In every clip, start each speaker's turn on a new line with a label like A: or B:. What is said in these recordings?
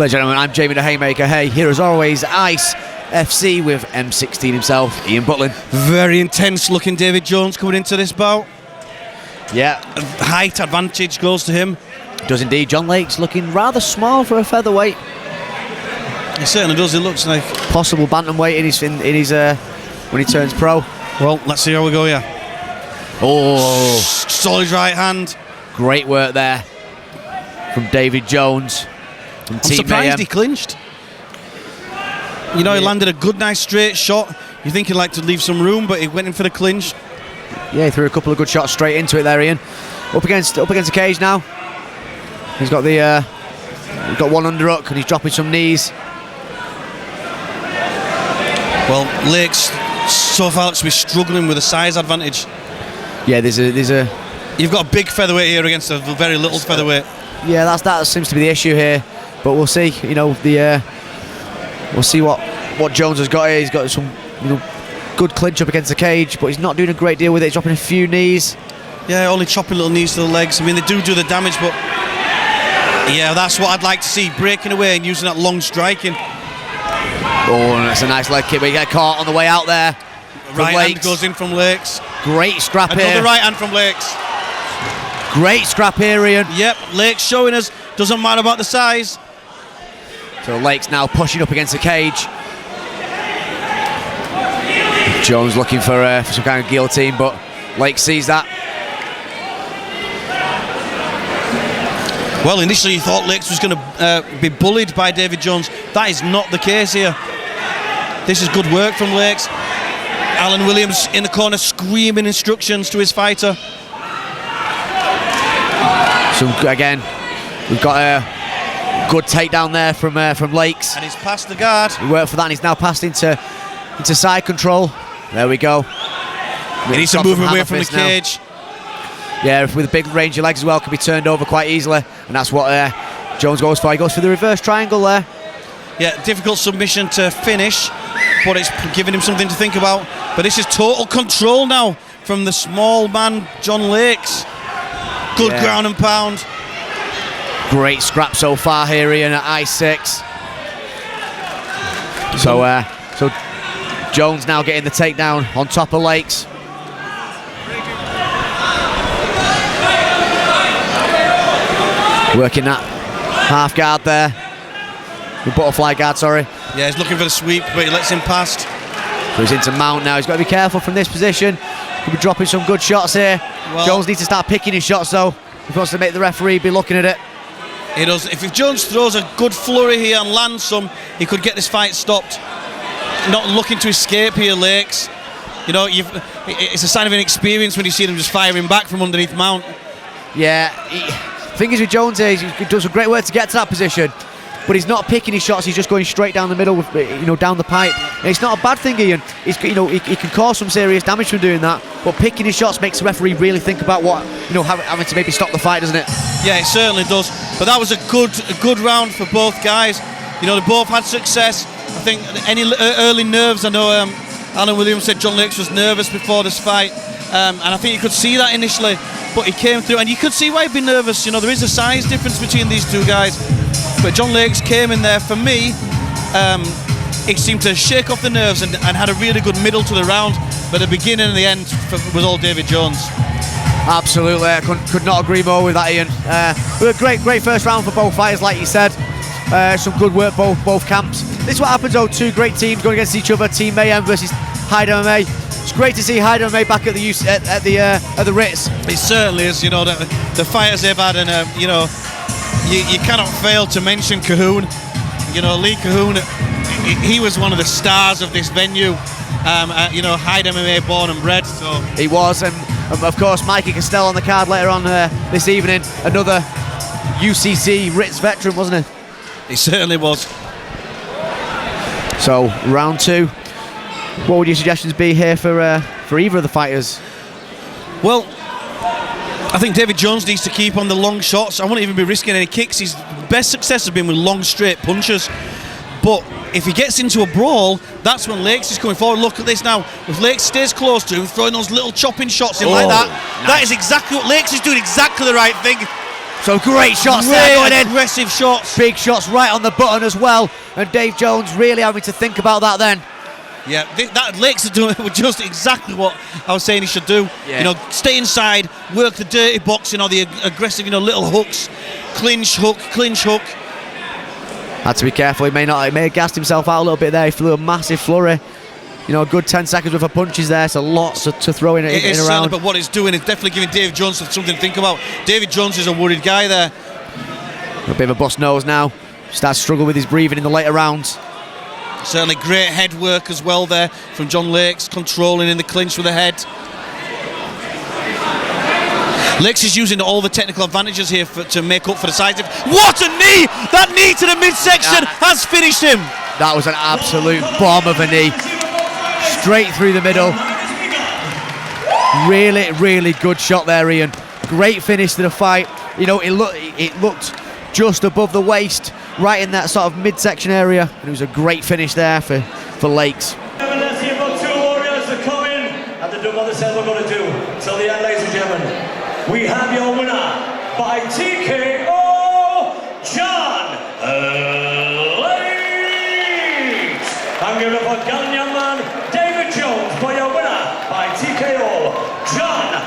A: and gentlemen, I'm Jamie the Haymaker. Hey, here as always, Ice FC with M16 himself, Ian Butlin.
B: Very intense looking David Jones coming into this bout.
A: Yeah.
B: Height advantage goes to him.
A: Does indeed. John Lake's looking rather small for a featherweight.
B: He certainly does. It looks like
A: possible bantamweight in his when he turns pro.
B: Well, let's see how we go here.
A: Oh,
B: solid right hand.
A: Great work there from David Jones.
B: I'm surprised he clinched. You know, he landed a good, nice straight shot. You think he'd like to leave some room, but he went in for the clinch.
A: Yeah, he threw a couple of good shots straight into it there, Ian. Up against the cage now. He's got he's got one underhook and he's dropping some knees.
B: Well, Lake's so far looks to be struggling with a size advantage.
A: Yeah, there's a.
B: You've got a big featherweight here against a very little featherweight.
A: Yeah, that seems to be the issue here. But we'll see. You know, we'll see what Jones has got here. He's got some good clinch up against the cage, but he's not doing a great deal with it. He's dropping a few knees.
B: Yeah, only chopping little knees to the legs. I mean, they do the damage, but yeah, that's what I'd like to see. Breaking away and using that long striking.
A: Oh, and that's a nice leg kick, but he got caught on the way out there.
B: Right hand goes in from Lakes.
A: Great scrap here.
B: Another right hand from Lakes.
A: Great scrap here, Ian.
B: Yep, Lakes showing us. Doesn't matter about the size.
A: So Lakes now pushing up against the cage. Jones looking for some kind of guillotine, but Lakes sees that.
B: Well, initially you thought Lakes was going to be bullied by David Jones. That is not the case here. This is good work from Lakes. Alan Williams in the corner screaming instructions to his fighter.
A: So again, we've got a good takedown there from Lakes.
B: And he's past the guard.
A: He worked for that and he's now passed into side control. There we go.
B: He needs to move away from the cage.
A: Yeah, with a big range of legs as well, can be turned over quite easily, and that's what Jones goes for. He goes for the reverse triangle there.
B: Yeah, difficult submission to finish, but it's giving him something to think about. But this is total control now from the small man, John Lakes. Good ground and pound.
A: Great scrap so far here, Ian, at I6. So Jones now getting the takedown on top of Lakes. Working that half guard there. The butterfly guard, sorry.
B: Yeah, he's looking for the sweep, but he lets him past.
A: So he's into mount now. He's got to be careful from this position. He'll be dropping some good shots here. Well, Jones needs to start picking his shots though. If he wants to make the referee be looking at it.
B: He does. If Jones throws a good flurry here and lands some, he could get this fight stopped. Not looking to escape here, Lakes. You know, it's a sign of inexperience when you see them just firing back from underneath mount.
A: Yeah. Thing is with Jones is he does some great work to get to that position, but he's not picking his shots. He's just going straight down the middle, down the pipe. And it's not a bad thing, Ian. He can cause some serious damage from doing that, but picking his shots makes the referee really think about what having to maybe stop the fight, doesn't it?
B: Yeah, it certainly does. But that was a good round for both guys. You know, they both had success. I think any early nerves. I know Alan Williams said John Lakes was nervous before this fight, and I think you could see that initially. But he came through, and you could see why he'd be nervous. You know, there is a size difference between these two guys. But John Lakes came in there. For me, he seemed to shake off the nerves and had a really good middle to the round. But the beginning and the end was all David Jones.
A: Absolutely, I could not agree more with that, Ian. A great first round for both fighters, like you said. Some good work both camps. This is what happens though, two great teams going against each other. Team Mayhem versus Hyde MMA. It's great to see Hyde MMA back at the Ritz.
B: It certainly is. You know, the fighters they've had, and you cannot fail to mention Cahoon. You know, Lee Cahoon, he was one of the stars of this venue. Hyde MMA born and bred. So
A: he was, and of course Mikey Castell on the card later on this evening. Another UCC Ritz veteran, wasn't he?
B: He certainly was.
A: So round two. What would your suggestions be here for either of the fighters?
B: Well, I think David Jones needs to keep on the long shots. I won't even be risking any kicks. His best success has been with long straight punches. But if he gets into a brawl, that's when Lakes is coming forward. Look at this now. If Lakes stays close to him, throwing those little chopping shots in like that, nice. That is exactly what Lakes is doing. Exactly the right thing.
A: So great shots there going in.
B: Aggressive shots.
A: Big shots right on the button as well. And Dave Jones really having to think about that then.
B: Yeah, that Lakes are doing just exactly what I was saying he should do.
A: Yeah.
B: You know, stay inside, work the dirty box, you know, the aggressive, you know, little hooks, clinch hook.
A: Had to be careful. He may have gassed himself out a little bit there. He flew a massive flurry. You know, a good 10 seconds worth of punches there. So lots to throw in
B: It is
A: around.
B: certainly, but what it's doing is definitely giving Dave Jones something to think about. David Jones is a worried guy there.
A: A bit of a bust nose now. Starts to struggle with his breathing in the later rounds.
B: Certainly great head work as well there from John Lakes, controlling in the clinch with the head. Lakes is using all the technical advantages here to make up for the size. What a knee! That knee to the midsection has finished him.
A: That was an absolute bomb of a knee. Straight through the middle. Really, really good shot there, Ian. Great finish to the fight. You know, it looked just above the waist, right in that sort of midsection area. And it was a great finish there for Lakes.
C: Let's see, you've got two warriors that come in and they do what they said we're going to do. Till the end, ladies and gentlemen, we have your winner by TKO, John Lakes. I'm giving it for Gallen young man, David Jones, for your winner by TKO, John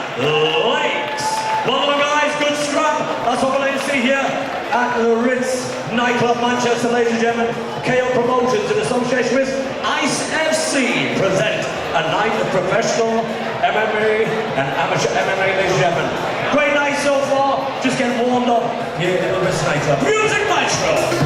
C: Lakes. Well done, guys, good strap. That's what we're going to see here at the Ritz nightclub, Manchester, ladies and gentlemen. KO Promotions in association with Ice FC present a night of professional MMA and amateur MMA, ladies and gentlemen. Great night so far, just getting warmed up here in the Ritz nightclub. Music Maestro!